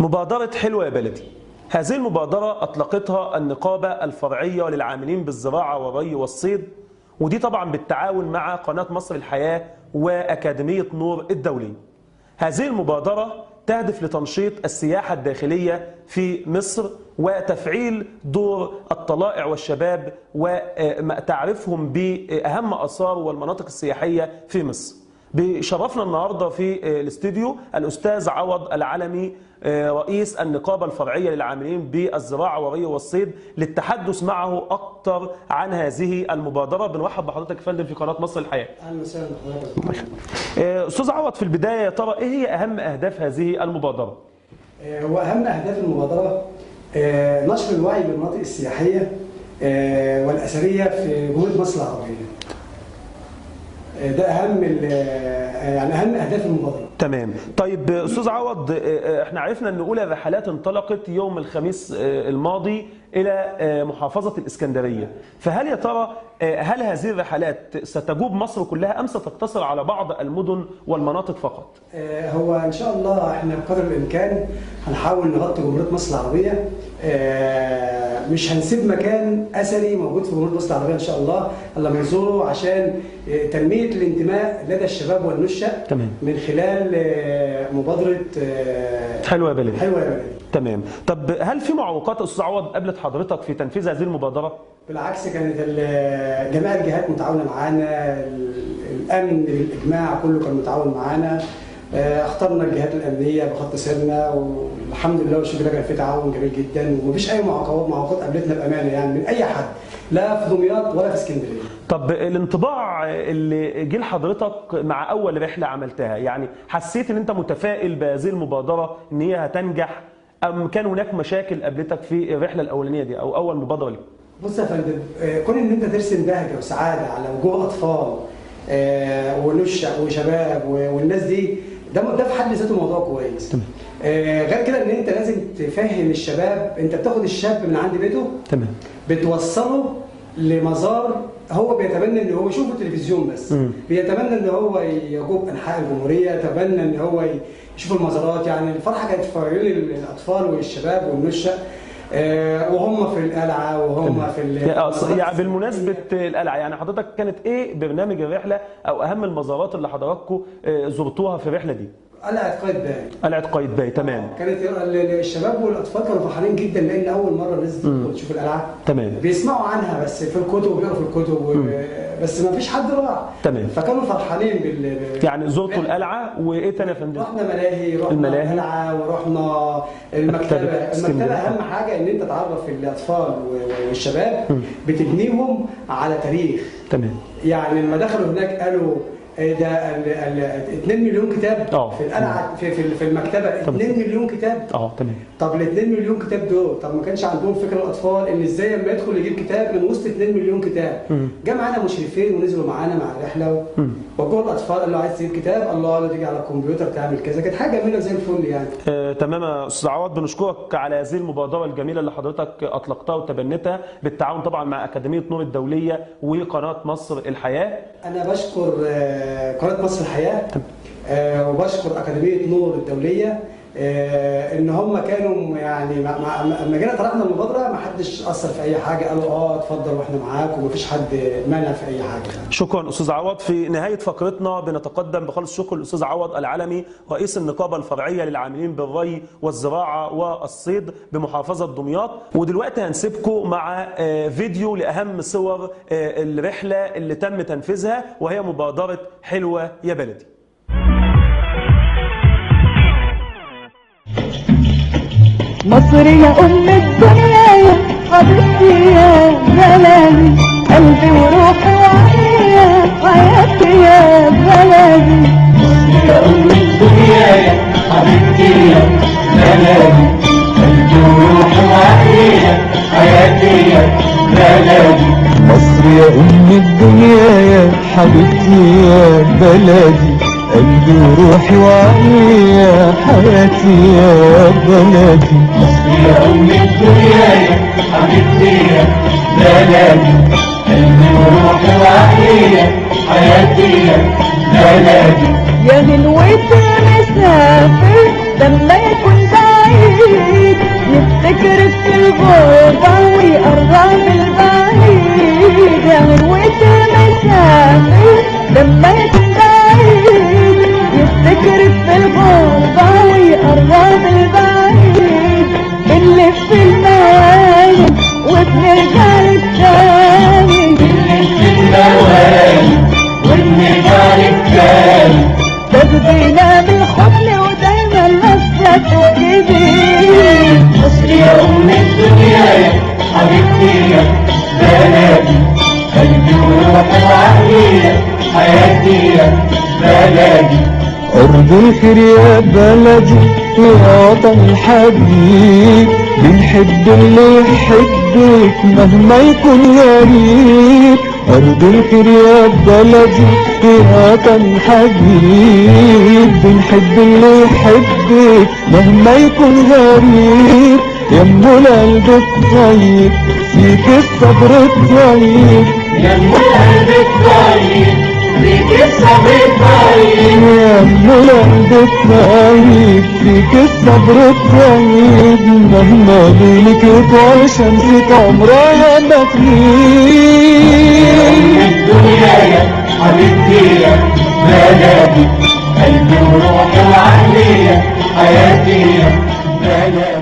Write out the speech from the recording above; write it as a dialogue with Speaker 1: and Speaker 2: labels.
Speaker 1: مبادرة حلوة يا بلدي. هذه المبادرة أطلقتها النقابة الفرعية للعاملين بالزراعة والري والصيد، ودي طبعا بالتعاون مع قناة مصر الحياة وأكاديمية نور الدولية. هذه المبادرة تهدف لتنشيط السياحة الداخلية في مصر وتفعيل دور الطلائع والشباب وتعريفهم بأهم آثار والمناطق السياحية في مصر. بشرفنا النهارده في الاستوديو الأستاذ عوض العلمي رئيس النقابة الفرعية للعاملين بالزراعة والري والصيد للتحدث معه أكثر عن هذه المبادرة. بنرحب بحضرتك يا فندم في قناة مصر الحياة.
Speaker 2: اهلا وسهلا بحضرتك.
Speaker 1: أستاذ عوض، في البداية يا ترى إيه هي أهم أهداف هذه المبادرة؟
Speaker 2: هو أهم أهداف المبادرة نشر الوعي بالمناطق السياحية والأثرية في جمهورية مصر العربية. ده أهم أهداف المبادرة.
Speaker 1: تمام. طيب أستاذ عوض، احنا عرفنا أن أولى الرحلات انطلقت يوم الخميس الماضي إلى محافظة الإسكندرية، فهل يا ترى هل هذه الرحلات ستجوب مصر كلها أم ستقتصر على بعض المدن والمناطق فقط؟
Speaker 2: هو إن شاء الله احنا بقدر الإمكان هنحاول نغطي جمهورية مصر العربية. مش هنسيب مكان أثري موجود في جمهورية مصر العربية إن شاء الله إلا ما نزوره، عشان تنمية الانتماء لدى الشباب والنشأ.
Speaker 1: تمام.
Speaker 2: من خلال مبادرة
Speaker 1: حلوة يا بلدي.
Speaker 2: حلوة يا بلدي.
Speaker 1: تمام. طب هل في معوقات أستاذ عوض قابلت حضرتك في تنفيذ هذه المبادرة؟
Speaker 2: بالعكس، كانت جميع الجهات متعاونة معانا، الأمن بالإجماع كله كان متعاون معانا. اخترنا الجهات الأمنية بخط سيرنا، والحمد لله والشكر لله كان في تعاون جميل جدا، ومفيش أي معوقات قابلتنا بأمانة يعني من أي حد، لا في دمياط ولا في اسكندرية.
Speaker 1: طب الانطباع اللي جه لحضرتك مع أول رحلة عملتها، يعني حسيت إن أنت متفائل بهذه المبادرة إن هي هتنجح، أم كان هناك مشاكل قابلتك في الرحلة الأولانية دي أو أول مبادرة لك؟
Speaker 2: بص يا فندم، كون إن أنت ترسم بهجة وسعادة على وجوه أطفال ونشأ وشباب والناس دي، ده في حد ذاته موضوع كويس. غير كده ان انت لازم تفهم الشباب، انت بتاخد الشاب من عند بيته. تمام. بتوصله لمزار هو بيتمنى ان هو يشوفه التلفزيون بس. بيتمنى ان هو يجوب انحاء الجمهوريه، يتمنى ان هو يشوف المزارات. يعني الفرحه كانت في عيون الاطفال والشباب والنشأ وهم في القلعه وهم في
Speaker 1: يعني بالمناسبه القلعه، يعني حضرتك كانت ايه برنامج الرحله او اهم المزارات اللي حضراتكم زرتوها في الرحله دي؟
Speaker 2: قلعة قايتباي.
Speaker 1: قلعة قايتباي. تمام.
Speaker 2: كانت الشباب والاطفال كانوا فرحانين جدا لان اول مره الناس تشوف القلعه.
Speaker 1: تمام.
Speaker 2: بيسمعوا عنها بس في الكتب وبيقروا في الكتب بس ما فيش حد راح.
Speaker 1: تمام.
Speaker 2: فكانوا فرحانين
Speaker 1: يعني زرتوا القلعه وايه تاني يا فندم؟
Speaker 2: رحنا ملاهي، رحنا القلعه، ورحنا المكتبه. المكتبه اهم حاجه ان انت تعرف الاطفال والشباب، بتبنيهم على تاريخ.
Speaker 1: تمام.
Speaker 2: يعني لما دخلوا هناك قالوا ده 2 مليون كتاب في القلعه في المكتبه. 2 مليون كتاب.
Speaker 1: تمام.
Speaker 2: طب ال 2 مليون كتاب دول، طب ما كانش عندهم فكره الاطفال ان ازاي لما يدخل يجيب كتاب من وسط 2 مليون كتاب. جه معانا مشرفين ونزلوا معانا مع الرحله وجوه الاطفال قال له عايز تجيب كتاب، الله قال له تيجي على الكمبيوتر تعمل كذا. كانت حاجه جميله زي الفل يعني.
Speaker 1: تمام يا استاذ عوض، بنشكرك على هذه المبادره الجميله اللي حضرتك اطلقتها وتبنتها بالتعاون طبعا مع اكاديميه نور الدوليه وقناه مصر الحياه.
Speaker 2: انا بشكر قناه مصر الحياه وبشكر اكاديميه نور الدوليه ان هم كانوا يعني لما جينا طرحنا المبادره ما حدش اثر في اي حاجه، قالوا اتفضل واحنا معاك ومفيش حد مانع في اي حاجه.
Speaker 1: شكرا استاذ عوض. في نهايه فقرتنا بنتقدم بخالص الشكر للاستاذ عوض العلمي رئيس النقابه الفرعيه للعاملين بالري والزراعه والصيد بمحافظه دمياط. ودلوقتي هنسيبكم مع فيديو لاهم صور الرحله اللي تم تنفيذها، وهي مبادره حلوه يا بلدي.
Speaker 3: مصر يا أم الدنيا يا حبيبتي يا بلدي، قلبي وروحي وعقلي يا حياتي يا بلدي.
Speaker 4: مصر يا أم الدنيا يا حبيبتي يا بلدي، قلبي وروحي وعقلي يا حياتي يا بلدي.
Speaker 5: مصر يا أم الدنيا يا حبيبتي يا بلدي، قلبي وروحي وعقلي يا حياتي يا بلدي.
Speaker 4: مصر يا أم الدنيا يا حبيبتي يا بلدي، قلبي وروحي وعقلي يا حياتي يا بلدي.
Speaker 3: يا غنوة مسافر لما يكون بعيد مسافر لما يكون بعيد يفتكر في الغربة ويقرب البعيد، بنلف الموالد وبنرجع للتاني،
Speaker 4: بنلف الموالد وبنرجع للتاني.
Speaker 3: تاخدينا بالحضن ودايما لسه جديد.
Speaker 4: مصر يا أم الدنيا يا حبيبتي يا بلدي، قلبي وروحي وعقلي يا حياتي يا بلدي.
Speaker 5: أرض الخير يا بلدي يا وطن الحبيب، بنحب اللي يحبك مهما يكون غريب. أرض الخير يا بلدي يا وطن الحبيب، بنحب اللي يحبك مهما يكون غريب. يا ام القلب الطيب فيك الصبر الطيب،
Speaker 4: يا ام القلب الطيب فيك الصبر الطيب.
Speaker 5: يا ام القلب الطيب فيك الصبر الطيب، مهما ليلك يطول شمسك عمرها ما تغيب.
Speaker 4: الدنيا يا حبيبتي يا بلدي، قلبي وروحي وعقلي يا حياتي يا بلدي.